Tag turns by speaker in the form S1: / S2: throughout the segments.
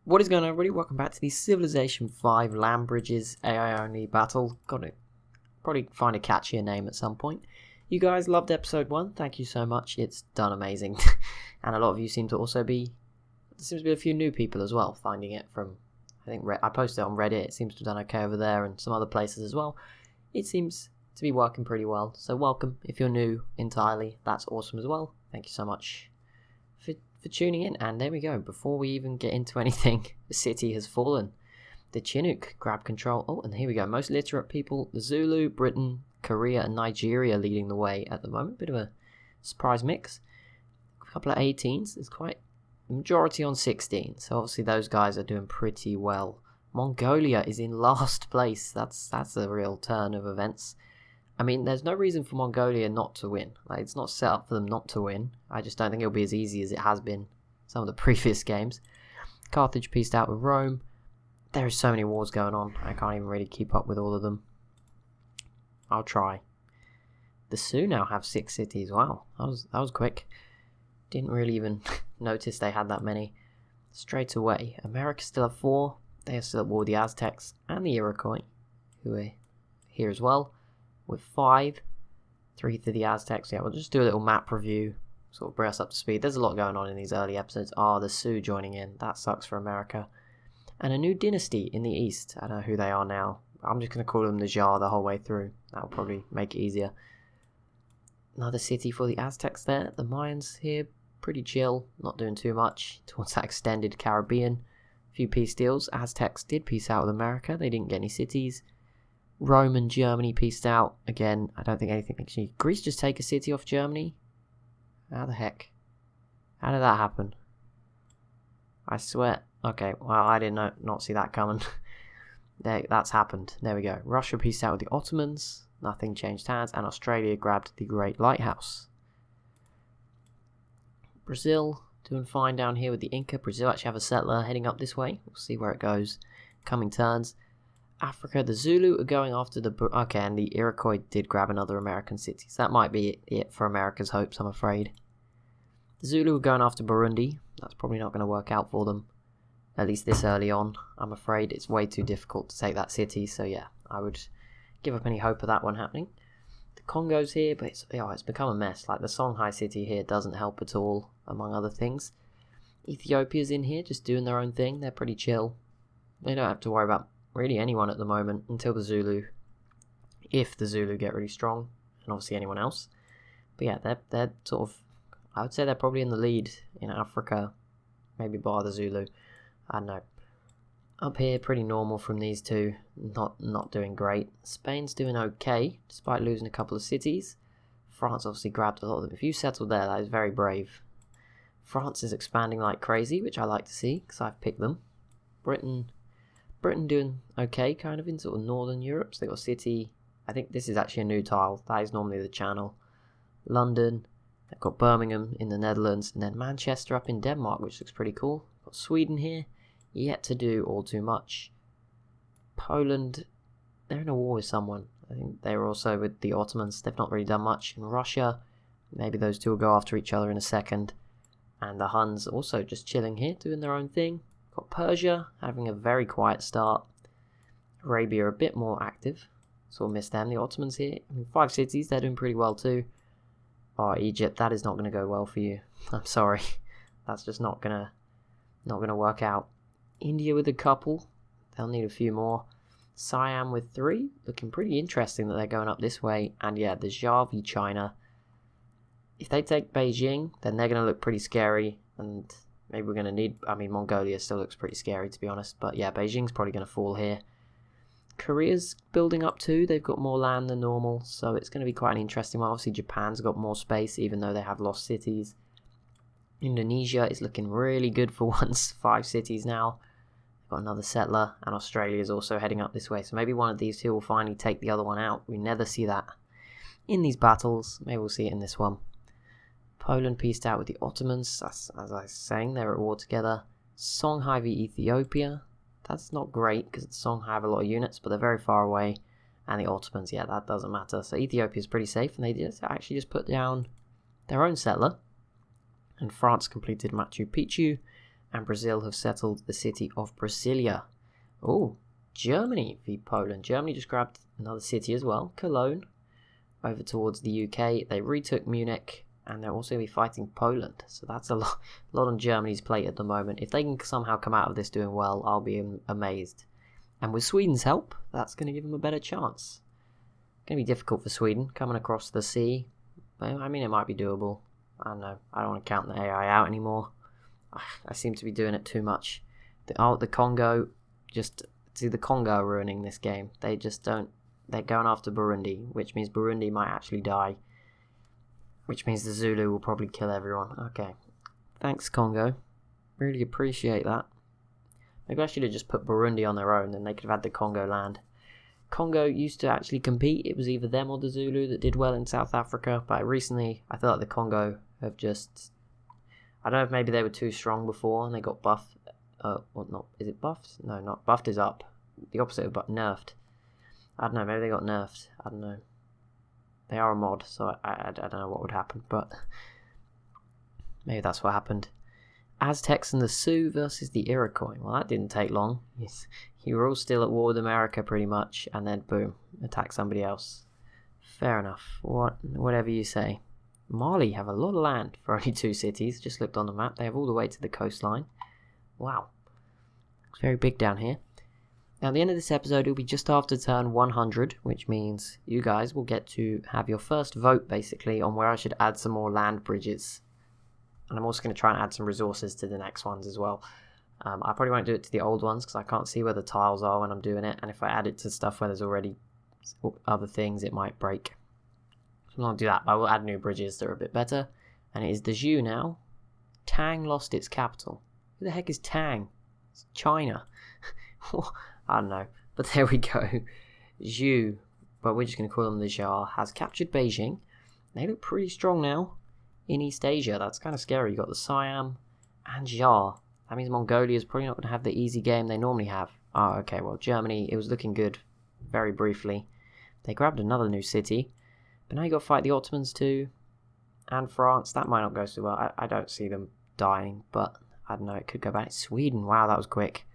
S1: What is going on, everybody? Welcome back to the Civilization 5 Landbridges AI only battle. Gotta probably find a catchier name at some point. You guys loved episode 1, thank you so much. It's done amazing. And a lot of you seem to also be, there seems to be a few new people as well, finding it from, I think I posted it on Reddit, it seems to have done okay over there and some other places as well. It seems to be working pretty well, so welcome. If you're new entirely, that's awesome as well. Thank you so much for tuning in. And there we go, before we even get into anything, the city has fallen. The Chinook grab control. Oh, and here we go, most literate people, the Zulu, Britain, Korea and Nigeria leading the way at the moment. Bit of a surprise mix. A couple of 18s, it's quite the majority on 16, so obviously those guys are doing pretty well. Mongolia is in last place. That's a real turn of events. I mean, there's no reason for Mongolia not to win. Like, it's not set up for them not to win. I just don't think it'll be as easy as it has been some of the previous games. Carthage pieced out with Rome. There are so many wars going on. I can't even really keep up with all of them. I'll try. The Sioux now have 6 cities. Wow, that was quick. Didn't really even notice they had that many. Straight away, America still have 4. They are still at war with the Aztecs and the Iroquois, who are here as well, with 5. 3 to the Aztecs. Yeah, we'll just do a little map review, sort of bring us up to speed. There's a lot going on in these early episodes. The Sioux joining in. That sucks for America. And a new dynasty in the east. I don't know who they are now. I'm just going to call them the Jar the whole way through. That'll probably make it easier. Another city for the Aztecs there. The Mayans here, pretty chill, not doing too much towards that extended Caribbean. A few peace deals. Aztecs did peace out with America. They didn't get any cities. Rome and Germany peaced out. Again, I don't think anything actually. Greece just take a city off Germany? How the heck? How did that happen? I swear. Okay, well, I did not see that coming. That's happened. There we go. Russia peaced out with the Ottomans. Nothing changed hands. And Australia grabbed the Great Lighthouse. Brazil doing fine down here with the Inca. Brazil actually have a settler heading up this way. We'll see where it goes. Coming turns. Africa, the Zulu are going after the... Okay, and the Iroquois did grab another American city. So that might be it for America's hopes, I'm afraid. The Zulu are going after Burundi. That's probably not going to work out for them. At least this early on. I'm afraid it's way too difficult to take that city. So yeah, I would give up any hope of that one happening. The Congo's here, but it's become a mess. Like, the Songhai city here doesn't help at all, among other things. Ethiopia's in here, just doing their own thing. They're pretty chill. They don't have to worry about really anyone at the moment until the Zulu. If the Zulu get really strong, and obviously anyone else. But yeah, they're sort of, I would say they're probably in the lead in Africa. Maybe bar the Zulu. I don't know. Up here, pretty normal from these two. Not doing great. Spain's doing okay, despite losing a couple of cities. France obviously grabbed a lot of them. If you settled there, that is very brave. France is expanding like crazy, which I like to see, because I've picked them. Britain doing okay, kind of in sort of northern Europe. So they got a city. I think this is actually a new tile. That is normally the channel. London. They've got Birmingham in the Netherlands, and then Manchester up in Denmark, which looks pretty cool. Got Sweden here. Yet to do all too much. Poland, they're in a war with someone. I think they were also with the Ottomans. They've not really done much. In Russia, maybe those two will go after each other in a second. And the Huns also just chilling here, doing their own thing. Got Persia, having a very quiet start. Arabia a bit more active. Sort of missed them. The Ottomans here, 5 cities, they're doing pretty well too. Egypt, that is not going to go well for you. I'm sorry. That's just not gonna work out. India with a couple. They'll need a few more. Siam with 3. Looking pretty interesting that they're going up this way. And yeah, the Jar v China. If they take Beijing, then they're going to look pretty scary. And maybe we're going to need... I mean, Mongolia still looks pretty scary, to be honest. But yeah, Beijing's probably going to fall here. Korea's building up too. They've got more land than normal. So it's going to be quite an interesting one. Obviously, Japan's got more space, even though they have lost cities. Indonesia is looking really good for once. 5 cities now. Got another settler, and Australia is also heading up this way. So maybe one of these two will finally take the other one out. We never see that in these battles. Maybe we'll see it in this one. Poland pieced out with the Ottomans. As I was saying, they're at war together. Songhai v Ethiopia. That's not great because the Songhai have a lot of units, but they're very far away. And the Ottomans, yeah, that doesn't matter. So Ethiopia is pretty safe, and they actually just put down their own settler. And France completed Machu Picchu, and Brazil have settled the city of Brasilia. Oh, Germany v Poland. Germany just grabbed another city as well, Cologne, over towards the UK. They retook Munich, and they're also going to be fighting Poland. So that's a lot on Germany's plate at the moment. If they can somehow come out of this doing well, I'll be amazed. And with Sweden's help, that's going to give them a better chance. Going to be difficult for Sweden, coming across the sea. But, I mean, it might be doable. I don't know. I don't want to count the AI out anymore. I seem to be doing it too much. The Congo, see the Congo ruining this game. They just don't. They're going after Burundi, which means Burundi might actually die. Which means the Zulu will probably kill everyone. Okay. Thanks, Congo. Really appreciate that. Maybe I should have just put Burundi on their own, then they could have had the Congo land. Congo used to actually compete. It was either them or the Zulu that did well in South Africa, but recently I feel like the Congo have just... I don't know if maybe they were too strong before and they got buffed. Well, not... Is it buffed? No, not buffed is up. The opposite of nerfed. I don't know, maybe they got nerfed. I don't know. They are a mod, so I don't know what would happen, but maybe that's what happened. Aztecs and the Sioux versus the Iroquois. Well, that didn't take long. Yes, you were all still at war with America, pretty much, and then boom, attack somebody else. Fair enough. Whatever you say. Mali have a lot of land for only 2 cities. Just looked on the map. They have all the way to the coastline. Wow. It's very big down here. Now, at the end of this episode, it'll be just after turn 100, which means you guys will get to have your first vote, basically, on where I should add some more land bridges. And I'm also going to try and add some resources to the next ones as well. I probably won't do it to the old ones because I can't see where the tiles are when I'm doing it. And if I add it to stuff where there's already other things, it might break. So I'm not going to do that, but I will add new bridges that are a bit better. And it is the Zhou now. Tang lost its capital. Who the heck is Tang? It's China. I don't know. But there we go. Zhou, but we're just going to call them the Jar, has captured Beijing. They look pretty strong now in East Asia. That's kind of scary. You've got the Siam and Jar. That means Mongolia is probably not going to have the easy game they normally have. Oh, okay. Well, Germany, it was looking good very briefly. They grabbed another new city. But now you've got to fight the Ottomans too. And France. That might not go so well. I don't see them dying, but I don't know. It could go back. Sweden. Wow, that was quick.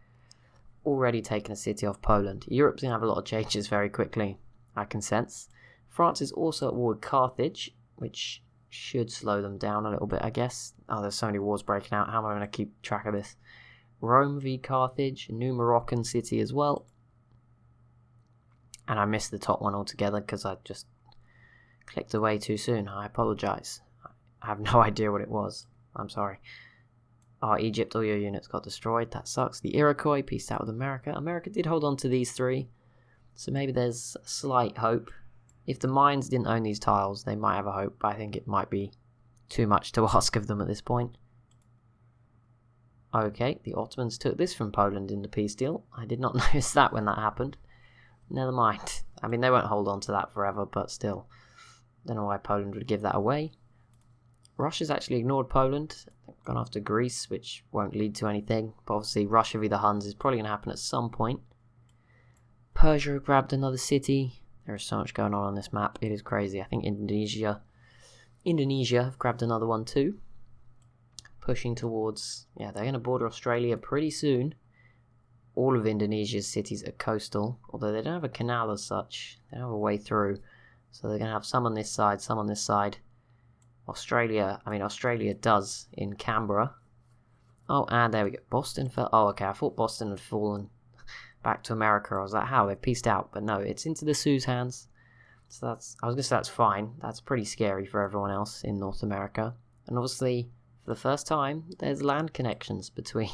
S1: Already taken a city off Poland. Europe's going to have a lot of changes very quickly, I can sense. France is also at war with Carthage, which should slow them down a little bit, I guess. Oh, there's so many wars breaking out. How am I going to keep track of this? Rome v Carthage, a new Moroccan city as well. And I missed the top one altogether because I just clicked away too soon. I apologise. I have no idea what it was. I'm sorry. Oh, Egypt, all your units got destroyed. That sucks. The Iroquois peaced out with America. America did hold on to these 3. So maybe there's slight hope. If the mines didn't own these tiles, they might have a hope. But I think it might be too much to ask of them at this point. Okay, the Ottomans took this from Poland in the peace deal. I did not notice that when that happened. Never mind. I mean, they won't hold on to that forever, but still. Don't know why Poland would give that away. Russia's actually ignored Poland. They've gone after Greece, which won't lead to anything. But obviously, Russia v the Huns is probably going to happen at some point. Persia grabbed another city. There is so much going on this map. It is crazy. I think Indonesia have grabbed another one too. Pushing towards... Yeah, they're going to border Australia pretty soon. All of Indonesia's cities are coastal. Although they don't have a canal as such. They don't have a way through. So they're going to have some on this side, some on this side. Australia does in Canberra. Oh, and there we go. Boston fell. Oh, okay. I thought Boston had fallen back to America. I was like, how? They've pieced out. But no, it's into the Sioux's hands. So I was going to say that's fine. That's pretty scary for everyone else in North America. And obviously, for the first time, there's land connections between,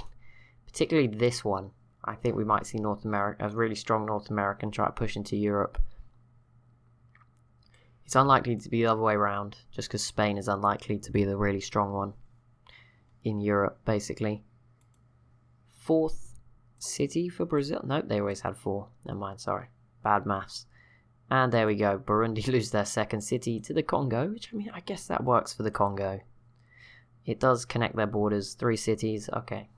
S1: particularly this one. I think we might see North America, a really strong North American try to push into Europe. It's unlikely to be the other way around, just because Spain is unlikely to be the really strong one in Europe, basically. 4th city for Brazil? Nope, they always had 4. Never mind, sorry. Bad maths. And there we go. Burundi lose their 2nd city to the Congo, which, I mean, I guess that works for the Congo. It does connect their borders. 3 cities. Okay.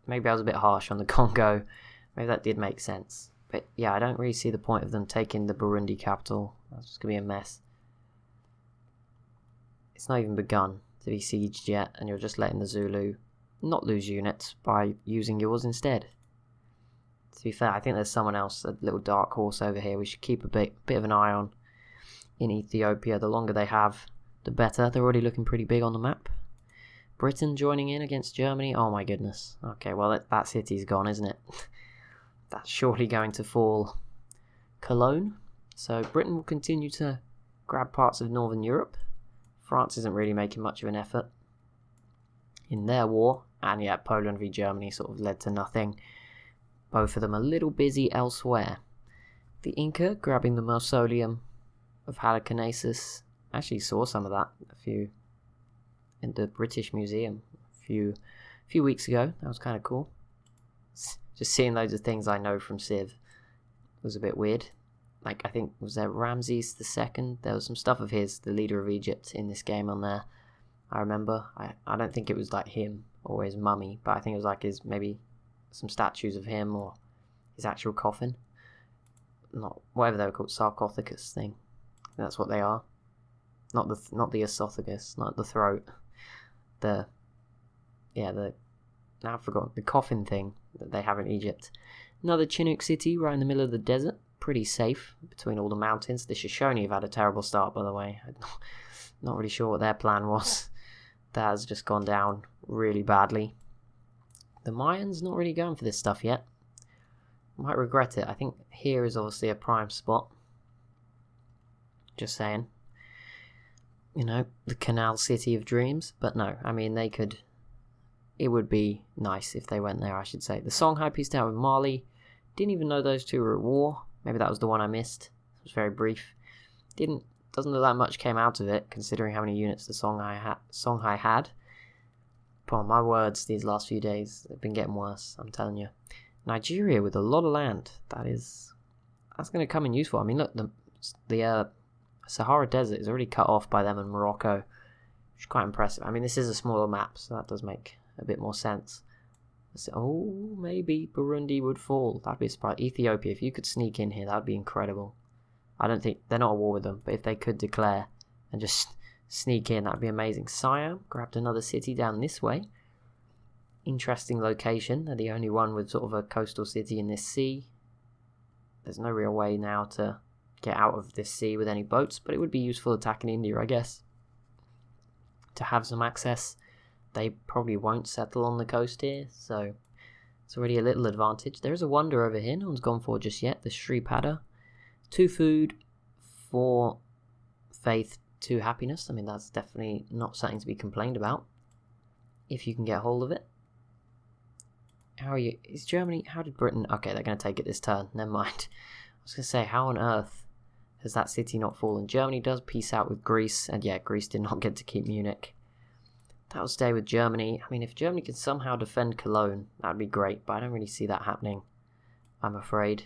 S1: Maybe I was a bit harsh on the Congo. Maybe that did make sense. But yeah, I don't really see the point of them taking the Burundi capital. That's just going to be a mess. It's not even begun to be sieged yet, and you're just letting the Zulu not lose units by using yours instead. To be fair, I think there's someone else, a little dark horse over here we should keep a bit of an eye on in Ethiopia. The longer they have, the better. They're already looking pretty big on the map. Britain joining in against Germany. Oh my goodness. Okay, well that city's gone, isn't it? That's surely going to fall. Cologne. So Britain will continue to grab parts of Northern Europe. France isn't really making much of an effort in their war. And yeah, Poland v Germany sort of led to nothing. Both of them a little busy elsewhere. The Inca grabbing the mausoleum of Halicarnassus. Actually saw some of that in the British Museum a few weeks ago. That was kind of cool. Just seeing loads of things I know from Civ was a bit weird. Like, I think, was there Ramses II? There was some stuff of his, the leader of Egypt, in this game on there. I remember. I don't think it was like him or his mummy, but I think it was like his, maybe some statues of him or his actual coffin. Not whatever they were called, sarcophagus thing. That's what they are. Not the esophagus, not the throat. Now I've forgotten the coffin thing that they have in Egypt. Another Chinook city right in the middle of the desert. Pretty safe between all the mountains. The Shoshone have had a terrible start, by the way. I'm not really sure what their plan was. That has just gone down really badly. The Mayans not really going for this stuff yet. Might regret it. I think here is obviously a prime spot. Just saying. You know, the Canal City of Dreams. But no, I mean, they could... It would be nice if they went there, I should say. The Songhai peaced out with Mali. Didn't even know those two were at war. Maybe that was the one I missed. It was very brief. Doesn't look like much came out of it, considering how many units the Songhai had. Oh, my words, these last few days have been getting worse, I'm telling you. Nigeria with a lot of land. That's going to come in useful. I mean, look, the Sahara Desert is already cut off by them and Morocco, which is quite impressive. I mean, this is a smaller map, so that does make a bit more sense. Oh, maybe Burundi would fall. That'd be a surprise. Ethiopia, if you could sneak in here, that'd be incredible. I don't think they're not at war with them, but if they could declare and just sneak in, that'd be amazing. Siam grabbed another city down this way. Interesting location. They're the only one with sort of a coastal city in this sea. There's no real way now to get out of this sea with any boats, but it would be useful attacking India, I guess, to have some access. They probably won't settle on the coast here, so it's already a little advantage. There is a wonder over here no one's gone for just yet, the Sri Pada. 2 food, 4 faith, 2 happiness. I mean, that's definitely not something to be complained about, if you can get hold of it. How are you? Is Germany... How did Britain... Okay, they're going to take it this turn. Never mind. I was going to say, how on earth has that city not fallen? Germany does peace out with Greece, and yeah, Greece did not get to keep Munich. That'll stay with Germany. I mean, if Germany could somehow defend Cologne, that'd be great, but I don't really see that happening, I'm afraid.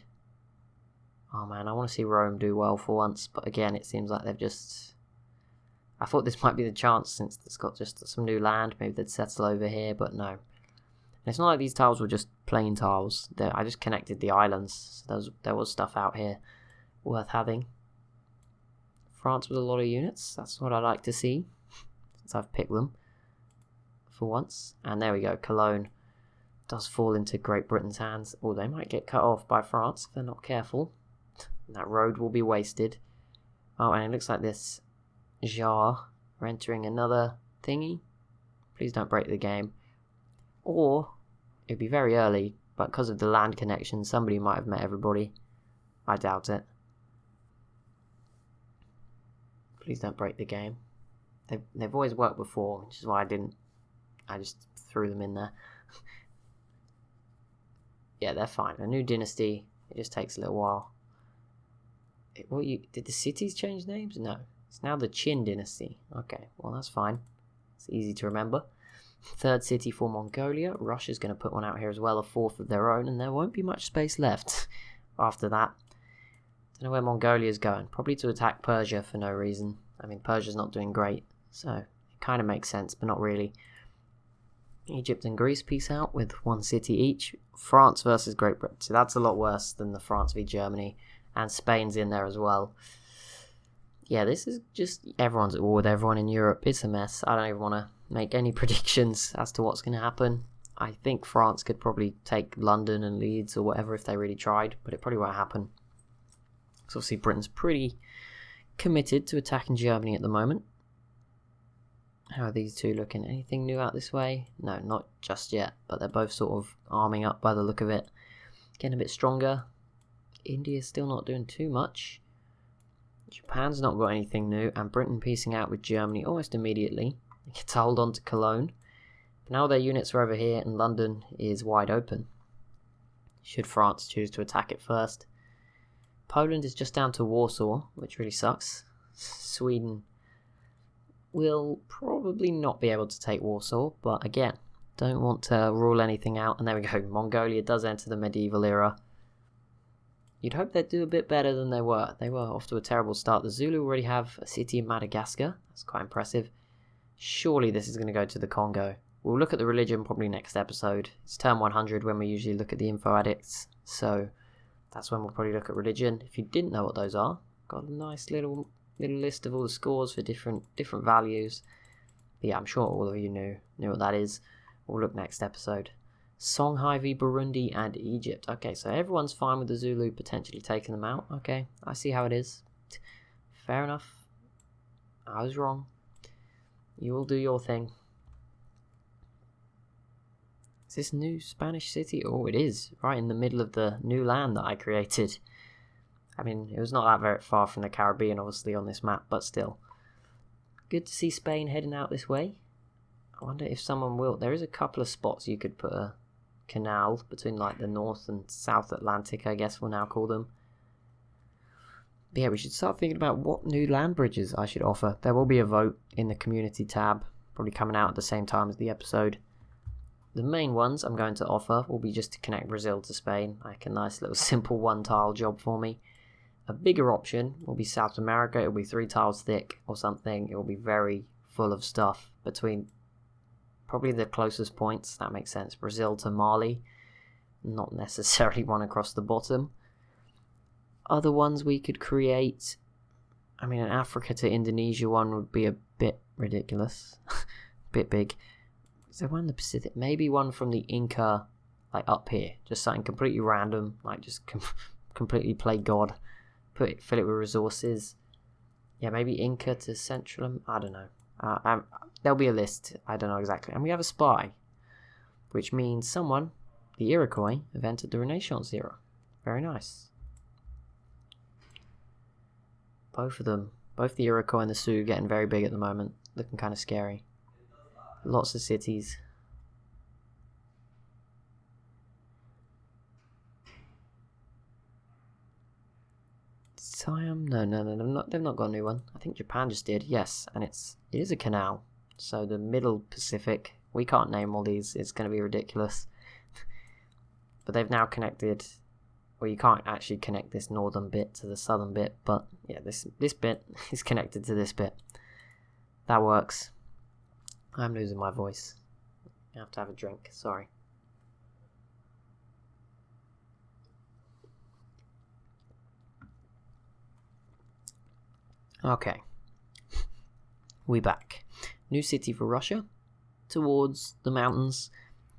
S1: Oh man, I want to see Rome do well for once, but again, it seems like they've just... I thought this might be the chance, since it's got just some new land, maybe they'd settle over here, but no. And it's not like these tiles were just plain tiles. I just connected the islands, so there was stuff out here worth having. France with a lot of units, that's what I like to see, since I've picked them for once. And there we go, Cologne does fall into Great Britain's hands. Or they might get cut off by France if they're not careful. That road will be wasted. Oh, and it looks like this Jar are entering another thingy. Please don't break the game. Or it'd be very early, but because of the land connection, somebody might have met everybody. I doubt it. Please don't break the game. They've always worked before, which is why I didn't. I just threw them in there. Yeah, they're fine. A new dynasty. It just takes a little while. Did the cities change names? No. It's now the Qin dynasty. Okay, well that's fine. It's easy to remember. 3rd city for Mongolia. Russia's going to put one out here as well, a 4th of their own, and there won't be much space left after that. Don't know where Mongolia's going. Probably to attack Persia for no reason. I mean, Persia's not doing great, so it kind of makes sense, but not really. Egypt and Greece peace out with 1 city each. France versus Great Britain. So that's a lot worse than the France v Germany. And Spain's in there as well. Yeah, this is just... Everyone's at war with everyone in Europe. It's a mess. I don't even want to make any predictions as to what's going to happen. I think France could probably take London and Leeds or whatever if they really tried, but it probably won't happen. So obviously Britain's pretty committed to attacking Germany at the moment. How are these two looking? Anything new out this way? No, not just yet, but they're both sort of arming up by the look of it. Getting a bit stronger. India's still not doing too much. Japan's not got anything new, and Britain piecing out with Germany almost immediately. They get to hold on to Cologne. But now their units are over here, and London is wide open. Should France choose to attack it first. Poland is just down to Warsaw, which really sucks. Sweden will probably not be able to take Warsaw, but again, don't want to rule anything out. And there we go, Mongolia does enter the medieval era. You'd hope they'd do a bit better than they were. They were off to a terrible start. The Zulu already have a city in Madagascar. That's quite impressive. Surely this is going to go to the Congo. We'll look at the religion probably next episode. It's turn 100 when we usually look at the info addicts. So that's when we'll probably look at religion. If you didn't know what those are, got a nice little list of all the scores for different values. But yeah, I'm sure all of you knew what that is. We'll look next episode. Songhai v Burundi and Egypt. Okay, so everyone's fine with the Zulu potentially taking them out. Okay, I see how it is. Fair enough. I was wrong. You will do your thing. Is this new Spanish city? Oh, it is. Right in the middle of the new land that I created. I mean, it was not that very far from the Caribbean, obviously, on this map, but still. Good to see Spain heading out this way. I wonder if someone will. There is a couple of spots you could put a canal between, like, the North and South Atlantic, I guess we'll now call them. But yeah, we should start thinking about what new land bridges I should offer. There will be a vote in the community tab, probably coming out at the same time as the episode. The main ones I'm going to offer will be just to connect Brazil to Spain, like a nice little simple one-tile job for me. A bigger option will be South America. It will be 3 tiles thick or something. It will be very full of stuff between probably the closest points. That makes sense. Brazil to Mali. Not necessarily one across the bottom. Other ones we could create. I mean, an Africa to Indonesia one would be a bit ridiculous. A bit big. Is there one in the Pacific? Maybe one from the Inca, like up here. Just something completely random. Like just completely play God. Fill it with resources. Yeah, maybe Inca to Central. I don't know. There'll be a list. I don't know exactly. And we have a spy, which means someone, the Iroquois, have entered the Renaissance era. Very nice. Both of them, both the Iroquois and the Sioux, getting very big at the moment. Looking kind of scary. Lots of cities. Siam? No, they've not got a new one. I think Japan just did, yes, and it is a canal. So the Middle Pacific, we can't name all these, it's going to be ridiculous. But they've now connected, well, you can't actually connect this northern bit to the southern bit, but yeah, this bit is connected to this bit. That works. I'm losing my voice. I have to have a drink, sorry. Okay, we back. New city for Russia, towards the mountains.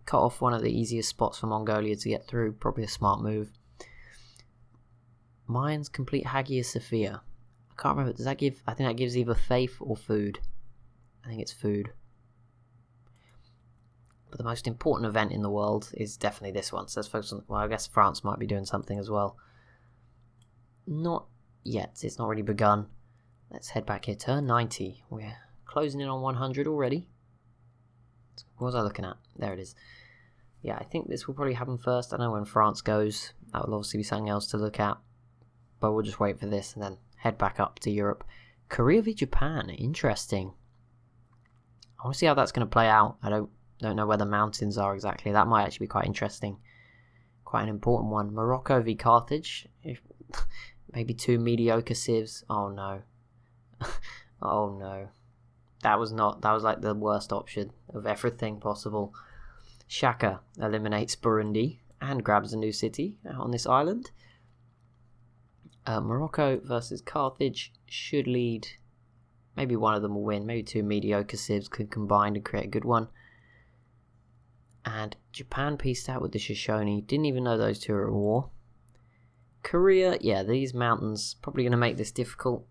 S1: Cut off one of the easiest spots for Mongolia to get through, probably a smart move. Mayans complete Hagia Sophia. I can't remember, does that give, I think that gives either faith or food. I think it's food. But the most important event in the world is definitely this one, so let's focus on, well, I guess France might be doing something as well. Not yet, it's not really begun. Let's head back here. Turn 90. We're closing in on 100 already. What was I looking at? There it is. Yeah, I think this will probably happen first. I know when France goes, that will obviously be something else to look at. But we'll just wait for this and then head back up to Europe. Korea v Japan. Interesting. I want to see how that's going to play out. I don't know where the mountains are exactly. That might actually be quite interesting. Quite an important one. Morocco v Carthage. Maybe 2 mediocre civs. Oh no. Oh no. That was like the worst option of everything possible. Shaka eliminates Burundi and grabs a new city on this island. Morocco versus Carthage should lead Maybe one of them will win. Maybe two mediocre civs could combine to create a good one. And Japan pieced out with the Shoshone. Didn't even know those two were at war. Korea, yeah, these mountains probably going to make this difficult.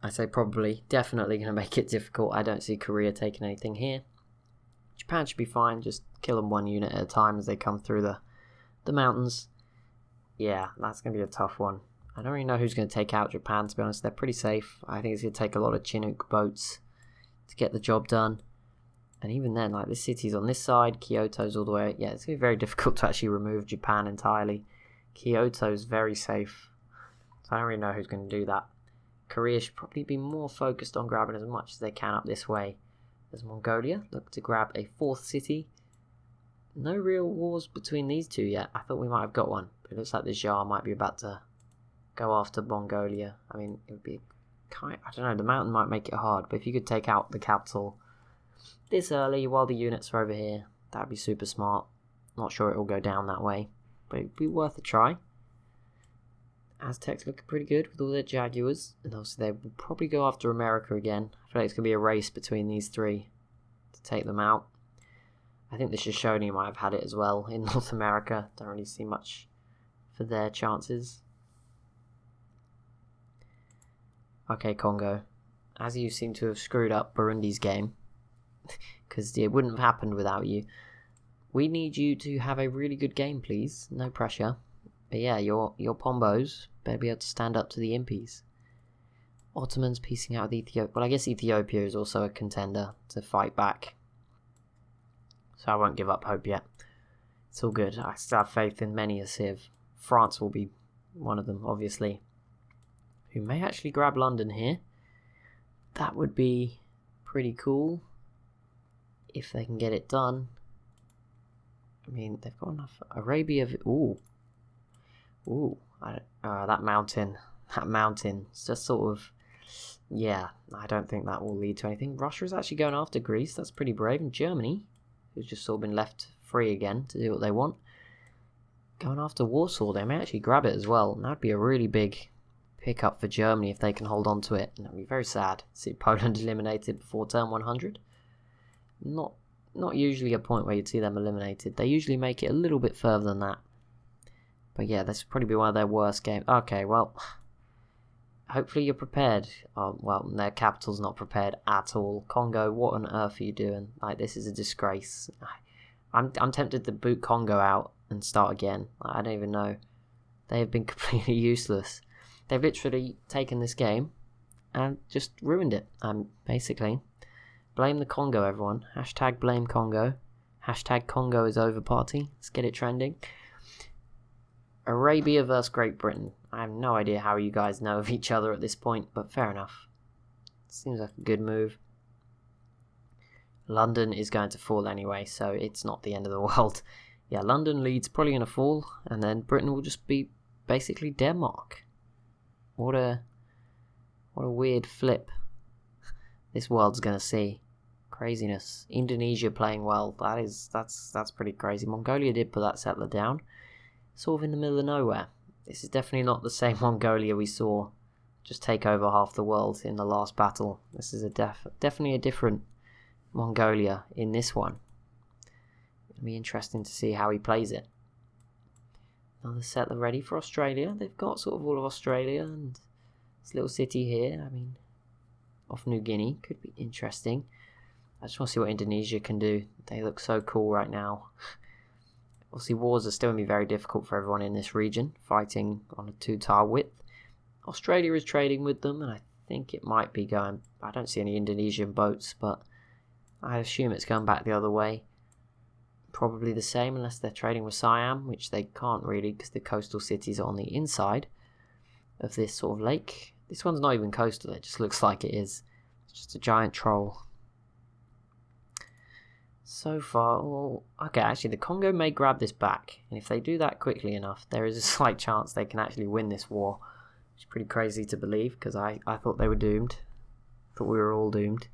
S1: I say probably, definitely going to make it difficult. I don't see Korea taking anything here. Japan should be fine. Just kill them one unit at a time as they come through the mountains. Yeah, that's going to be a tough one. I don't really know who's going to take out Japan, to be honest. They're pretty safe. I think it's going to take a lot of Chinook boats to get the job done. And even then, like, this city's on this side, Kyoto's all the way. Yeah, it's going to be very difficult to actually remove Japan entirely. Kyoto's very safe. So I don't really know who's going to do that. Korea should probably be more focused on grabbing as much as they can up this way. As Mongolia look to grab a fourth city. No real wars between these two yet. I thought we might have got one. But it looks like the Tsar might be about to go after Mongolia. I mean, it would be I don't know, the mountain might make it hard, but if you could take out the capital this early while the units are over here, that would be super smart. Not sure it will go down that way, but it would be worth a try. Aztecs looking pretty good with all their Jaguars, and obviously they will probably go after America again. I feel like it's going to be a race between these three to take them out. I think the Shoshone might have had it as well in North America. Don't really see much for their chances. Okay, Congo. As you seem to have screwed up Burundi's game, because it wouldn't have happened without you, we need you to have a really good game, please. No pressure. But yeah, your Pombos better be able to stand up to the Impies. Ottomans piecing out with Ethiopia. Well, I guess Ethiopia is also a contender to fight back. So I won't give up hope yet. It's all good. I still have faith in many a civ. France will be one of them, obviously. Who may actually grab London here. That would be pretty cool. If they can get it done. I mean, they've got enough. Arabia. Ooh. That mountain. That mountain. It's just sort of. Yeah, I don't think that will lead to anything. Russia is actually going after Greece. That's pretty brave. And Germany, who's just sort of been left free again to do what they want. Going after Warsaw. They may actually grab it as well. And that would be a really big pick up for Germany if they can hold on to it. And that would be very sad. See Poland eliminated before turn 100. Not usually a point where you'd see them eliminated. They usually make it a little bit further than that. But yeah, this would probably be one of their worst games. Okay, well, hopefully you're prepared. Well, their capital's not prepared at all. Congo, what on earth are you doing? Like, this is a disgrace. I'm tempted to boot Congo out and start again. I don't even know. They have been completely useless. They've literally taken this game and just ruined it, basically. Blame the Congo, everyone. Hashtag blame Congo. Hashtag Congo is over party. Let's get it trending. Arabia versus Great Britain. I have no idea how you guys know of each other at this point, but fair enough. Seems like a good move. London is going to fall anyway, so it's not the end of the world. Yeah, London leads probably going to fall, and then Britain will just be basically Denmark. What a weird flip this world's going to see. Craziness. Indonesia playing well. That's pretty crazy. Mongolia did put that settler down. Sort of in the middle of nowhere. This is definitely not the same Mongolia we saw just take over half the world in the last battle. This is definitely a different Mongolia in this one. It'll be interesting to see how he plays it. Another settler ready for Australia. They've got sort of all of Australia and this little city here. I mean, off New Guinea could be interesting. I just want to see what Indonesia can do. They look so cool right now. Obviously, wars are still going to be very difficult for everyone in this region, fighting on a 2-tile width. Australia is trading with them, and I think it might be going. I don't see any Indonesian boats, but I assume it's going back the other way. Probably the same, unless they're trading with Siam, which they can't really, because the coastal cities are on the inside of this sort of lake. This one's not even coastal, it just looks like it is. It's just a giant troll. So far, well, okay, actually the Congo may grab this back, and if they do that quickly enough, there is a slight chance they can actually win this war. Which is pretty crazy to believe, because I thought they were doomed. Thought we were all doomed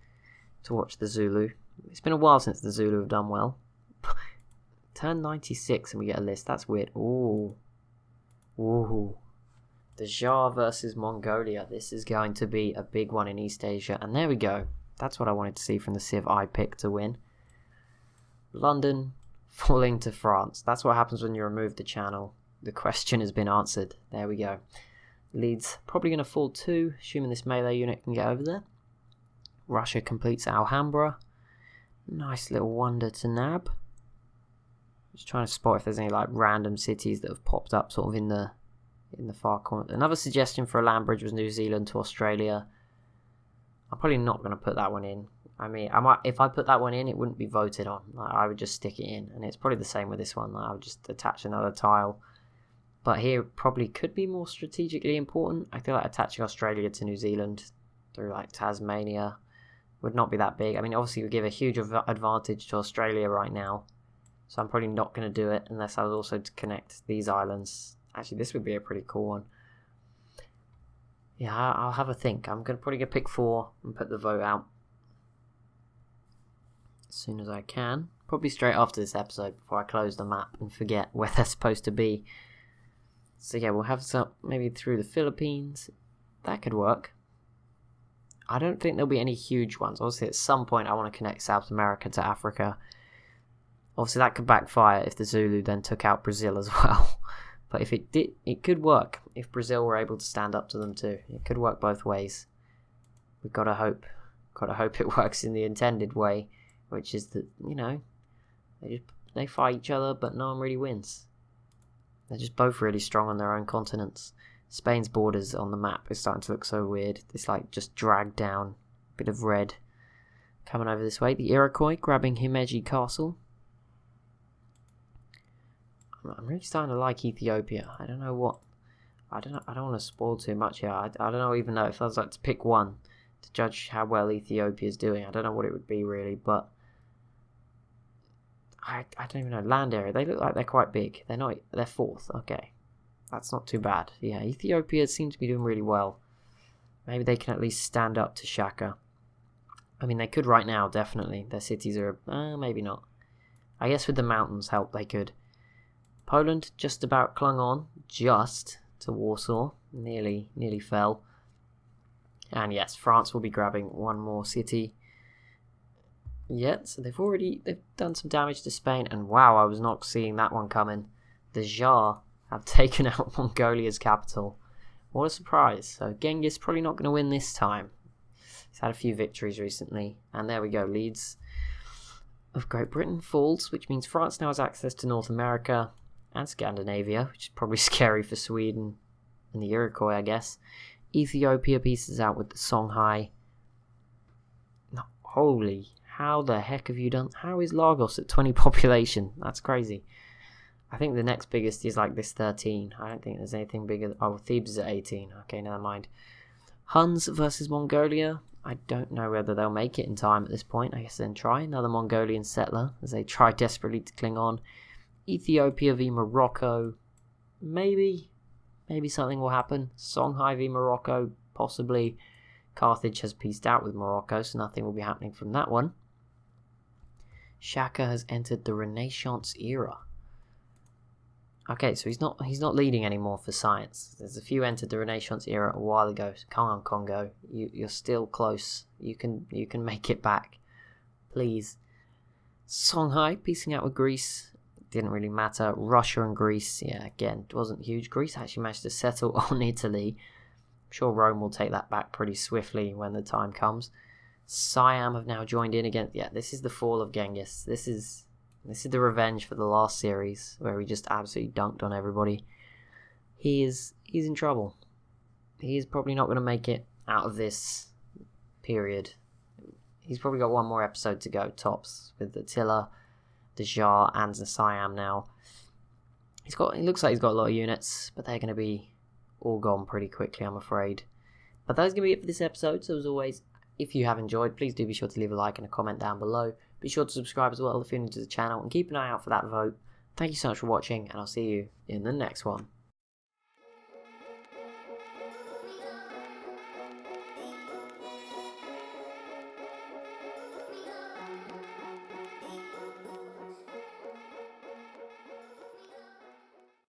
S1: to watch the Zulu. It's been a while since the Zulu have done well. Turn 96 and we get a list, that's weird. Ooh. The Jar versus Mongolia. This is going to be a big one in East Asia. And there we go. That's what I wanted to see from the Civ I picked to win. London falling to France. That's what happens when you remove the channel. The question has been answered. There we go. Leeds probably going to fall too, assuming this melee unit can get over there. Russia completes Alhambra. Nice little wonder to nab. Just trying to spot if there's any like random cities that have popped up sort of in the far corner. Another suggestion for a land bridge was New Zealand to Australia. I'm probably not going to put that one in. I mean, if I put that one in, it wouldn't be voted on. Like, I would just stick it in, and it's probably the same with this one. Like, I would just attach another tile. But here probably could be more strategically important. I feel like attaching Australia to New Zealand through like Tasmania would not be that big. I mean, obviously we give a huge advantage to Australia right now, so I'm probably not going to do it unless I was also to connect these islands. Actually, this would be a pretty cool one. Yeah, I'll have a think. I'm probably going to pick 4 and put the vote out as soon as I can. Probably straight after this episode before I close the map and forget where they're supposed to be. So yeah, we'll have some maybe through the Philippines. That could work. I don't think there'll be any huge ones. Obviously, at some point I want to connect South America to Africa. Obviously, that could backfire if the Zulu then took out Brazil as well. But if it did, it could work. If Brazil were able to stand up to them too, it could work both ways. We've got to hope. Got to hope it works in the intended way, which is that, you know, they fight each other, but no one really wins. They're just both really strong on their own continents. Spain's borders on the map is starting to look so weird. It's like just dragged down. Bit of red coming over this way. The Iroquois grabbing Himeji Castle. I'm really starting to like Ethiopia. I don't know what. I don't want to spoil too much here. I don't even know if I was like to pick one to judge how well Ethiopia is doing. I don't know what it would be really, but I don't even know. Land area. They look like they're quite big. They're not. They're 4th. Okay, that's not too bad. Yeah, Ethiopia seems to be doing really well. Maybe they can at least stand up to Shaka. I mean, they could right now, definitely. Their cities are maybe not. I guess with the mountains help, they could. Poland just about clung on, just to Warsaw, nearly fell. And yes, France will be grabbing one more city. So they've done some damage to Spain, and wow, I was not seeing that one coming. The Jar have taken out Mongolia's capital. What a surprise. So Genghis probably not going to win this time. He's had a few victories recently, and there we go, Leeds of Great Britain falls, which means France now has access to North America and Scandinavia, which is probably scary for Sweden and the Iroquois, I guess. Ethiopia pieces out with the Songhai. No, holy, how the heck have you done? How is Lagos at 20 population? That's crazy. I think the next biggest is like this 13. I don't think there's anything bigger. Oh, Thebes is at 18. Okay, never mind. Huns versus Mongolia. I don't know whether they'll make it in time at this point. I guess then try another Mongolian settler as they try desperately to cling on. Ethiopia v Morocco. Maybe something will happen. Songhai v Morocco, possibly. Carthage has peaced out with Morocco, so nothing will be happening from that one. Shaka has entered the Renaissance era. Okay, so he's not leading anymore for science. There's a few entered the Renaissance era a while ago. So come on, Congo, you're still close. You can make it back, please. Songhai piecing out with Greece. Didn't really matter. Russia and Greece, yeah, again, it wasn't huge. Greece actually managed to settle on Italy. I'm sure Rome will take that back pretty swiftly when the time comes. Siam have now joined in again. Yeah, this is the fall of Genghis. This is the revenge for the last series where he just absolutely dunked on everybody. He's in trouble. He's probably not going to make it out of this period. He's probably got one more episode to go, tops, with Attila, the Jar, and the Siam now. It looks like he's got a lot of units, but they're going to be all gone pretty quickly, I'm afraid. But that's going to be it for this episode. So as always, if you have enjoyed, please do be sure to leave a like and a comment down below. Be sure to subscribe as well if you're new to the channel, and keep an eye out for that vote. Thank you so much for watching, and I'll see you in the next one.